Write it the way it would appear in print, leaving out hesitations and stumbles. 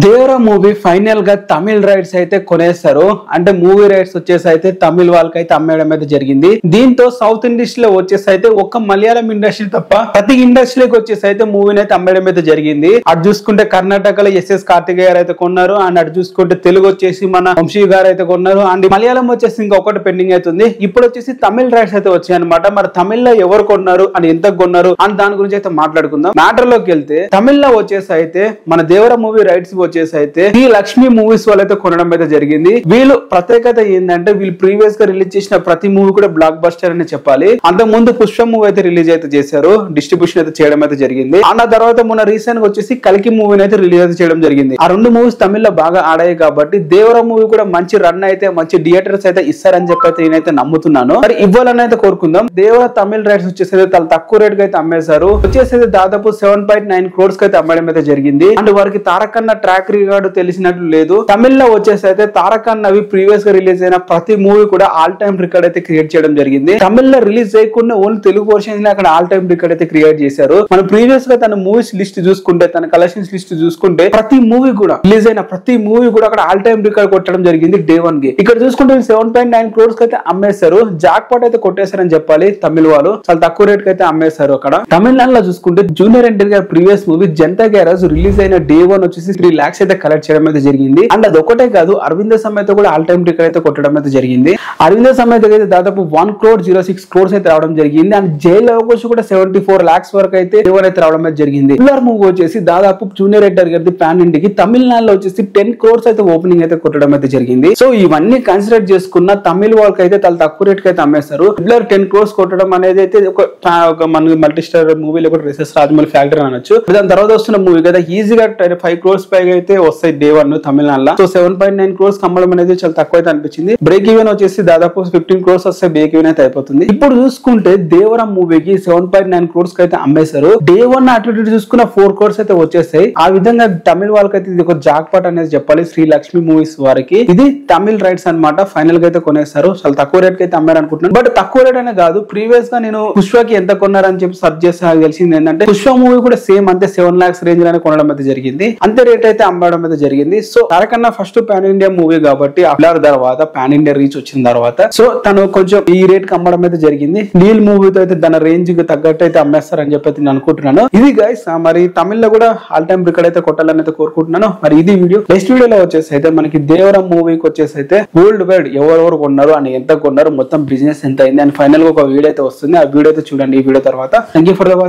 Devara movie final గా తమిళ rights అయితే కొనేస్తారు. అంటే మూవీ రైట్స్ వచ్చేసి అయితే తమిళ వాళ్ళకైతే అమ్మేయడం అయితే జరిగింది. దీంతో సౌత్ ఇండస్ట్రీలో వచ్చేసి అయితే ఒక్క మలయాళం ఇండస్ట్రీ తప్ప ప్రతి ఇండస్ట్రీకి వచ్చేసి అయితే మూవీని అయితే అమ్మేయడం అయితే జరిగింది. అటు చూసుకుంటే కర్ణాటకలో ఎస్ఎస్ కార్తికేయ గారు అయితే కొన్నారు. అండ్ అటు చూసుకుంటే తెలుగు వచ్చేసి మన వంశీ గారు అయితే కొన్నారు. అండ్ మలయాళం వచ్చేసి ఇంకొకటి పెండింగ్ అవుతుంది. ఇప్పుడు వచ్చేసి తమిళ రైట్స్ అయితే వచ్చాయి అనమాట. మరి తమిళ్లో ఎవరు కొన్నారు అని ఎంత కొన్నారు అని దాని గురించి అయితే మాట్లాడుకుందాం. మ్యాటర్ లోకి వెళ్తే తమిళ్లో వచ్చేసి అయితే మన దేవరా మూవీ రైట్స్ వచ్చేసి అయితే ఈ లక్ష్మి మూవీస్ వాళ్ళైతే కొనడం అయితే జరిగింది. వీళ్ళు ప్రత్యేకత ఏంటంటే వీళ్ళు ప్రీవియస్ గా రిలీజ్ చేసిన ప్రతి మూవీ కూడా బ్లాక్ బస్టర్ అని చెప్పాలి. అంత ముందు పుష్ప మూవీ అయితే రిలీజ్ అయితే చేశారు, డిస్ట్రిబ్యూషన్ అయితే చేయడం అయితే జరిగింది. ఆ తర్వాత మొన్న రీసెంట్ గా వచ్చేసి కల్కి మూవీని అయితే రిలీజ్ అయితే చేయడం జరిగింది. ఆ రెండు మూవీస్ తమిళ్లో బాగా ఆడాయి కాబట్టి దేవరా మూవీ కూడా మంచి రన్ అయితే మంచి థియేటర్స్ అయితే ఇస్తారని చెప్పి అయితే నేనైతే నమ్ముతున్నాను. మరి ఇవ్వాలని అయితే కోరుకుందాం. దేవరా తమిళ రైట్స్ వచ్చేసి చాలా తక్కువ రేట్ కి అయితే అమ్మేశారు. వచ్చేసి దాదాపు 7.9 crores కి అయితే అమ్మడం అయితే జరిగింది. అండ్ వారికి తారకన్న ట్రాక్ రికార్డు తెలిసినట్లు లేదు. తమిళ్లో వచ్చేసి అయితే తారకన్నవి ప్రీవియస్ గా రిలీజ్ అయిన ప్రతి మూవీ కూడా ఆల్ టైమ్ రికార్డ్ అయితే క్రియేట్ చేయడం జరిగింది. తమిళ్లో రిలీజ్ చేయకుండా ఓన్లీ తెలుగు వర్షన్ అక్కడ ఆల్ టైమ్ రికార్డ్ అయితే క్రియేట్ చేశారు. మనం ప్రీవియస్ గా తన మూవీస్ లిస్ట్ చూసుకుంటే, తన కలెక్షన్స్ లిస్ట్ చూసుకుంటే ప్రతి మూవీ కూడా రిలీజ్ అయిన ప్రతి మూవీ కూడా అక్కడ ఆల్ టైమ్ రికార్డ్ కొట్టడం జరిగింది డే 1 కి. ఇక్కడ చూసుకుంటే 7.9 crores కి అయితే అమ్మేశారు. జాక్ పాట్ అయితే కొట్టేశారని చెప్పాలి. తమిళ వాళ్ళు చాలా తక్కువ రేట్ కి అయితే అమ్మేశారు. అక్కడ తమిళనాడులో చూసుకుంటే జూనియర్ ఎన్టీఆర్ గారి previous movie Janata garage release అయిన డే 1 వచ్చేసి 3 lakhs అయితే కలెక్ట్ చేయడం అయితే జరిగింది. అండ్ అది ఒకటే కాదు, అరవింద సమేత కూడా ఆల్ టైమ్ రికార్డ్ అయితే కొట్టడం అయితే జరిగింది. అరవింద సమేత అయితే దాదాపు 1.06 crores అయితే రావడం జరిగింది. అండ్ జైల్ అవకాశం కూడా 74 lakhs వరకు అయితే అయితే రావడం అయితే జరిగింది. పిల్లర్ మూవీ వచ్చేసి దాదాపు జూనియర్ ఎన్టీఆర్ గారి ప్యాన్ ఇంటికి తమిళనాడులో వచ్చేసి 10 crores అయితే ఓపెనింగ్ అయితే కొట్టడం అయితే జరిగింది. సో ఇవన్నీ కన్సిడర్ చేసుకున్న తమిళ వాళ్ళకి అయితే చాలా తక్కువ రేట్ కి అయితే అమ్మేస్తారు. పిల్లర్ 10 crores కొట్టడం అనేది అయితే ఒక మన మల్టీ స్టార్ మూవీలో కూడా రిసెస్ రాజమౌళి ఫ్యాక్టరీ అనొచ్చు. దాని తర్వాత వస్తున్న మూవీ కదా ఈజీగా 5 crores పైగా అయితే వస్తాయి డే 1 తమిళనాడులో. సో 7.9 crores అమ్మడం అనేది చాలా తక్కువ అయితే అనిపించింది. బ్రేక్ ఈవెన్ వచ్చేసి దాదాపు 15 crores వస్తే బ్రేక్ ఈవెన్ అయితే అయిపోతుంది. ఇప్పుడు చూసుకుంటే దేవరా మూవీకి 7.9 crores కి అయితే అమ్మేశారు. డే 1 అటు చూసుకున్న 4 crores అయితే వచ్చేస్తాయి. ఆ విధంగా తమిళ వాళ్ళకైతే ఇది ఒక జాక్ పాట్ అనేది చెప్పాలి. శ్రీ లక్ష్మి మూవీస్ వారికి ఇది తమిళ రైట్స్ అన్నమాట. ఫైనల్ గా అయితే కొనేస్తారు. చాలా తక్కువ రేట్ కి అయితే అమ్మారు అనుకుంటున్నాను. బట్ తక్కువ రేట్ అనే కాదు, ప్రీవియస్ గా నేను పుష్పకి ఎంత కొన్నారని చెప్పి సర్చ్ చేస్తే నాకు తెలిసింది ఏంటంటే పుష్ప మూవీ కూడా సేమ్ అంతే 7 lakhs రేంజ్ లోనే కొనడం అయితే జరిగింది. అంతే రేట్ అయితే అమ్మడం అయితే జరిగింది. సో తారకన్నా ఫస్ట్ పాన్ ఇండియా మూవీ కాబట్టి అప్లార్ తర్వాత పాన్ ఇండియా రీచ్ వచ్చిన తర్వాత సో తను కొంచెం ఈ రేట్ కి అమ్మడం అయితే జరిగింది. నీల్ మూవీతో అయితే తన రేంజ్ కి తగ్గట్టు అయితే అమ్మేస్తారని చెప్పి నేను అనుకుంటున్నాను. ఇది గైస్ మరి తమిళ్లో కూడా ఆల్ టైమ్ రికార్డ్ అయితే కొట్టాలని అయితే కోరుకుంటున్నాను. మరి ఇది వీడియో. నెక్స్ట్ వీడియోలో వచ్చేసి అయితే మనకి దేవరా మూవీకి వచ్చేసి అయితే వరల్డ్ వైడ్ ఎవరెవరు కొన్నారు అని ఎంత కొన్నారు, మొత్తం బిజినెస్ ఎంత అయింది అని ఫైనల్ గా ఒక వీడియో అయితే వస్తుంది. ఆ వీడియో అయితే చూడండి ఈ వీడియో తర్వాత. Thank you for the watch.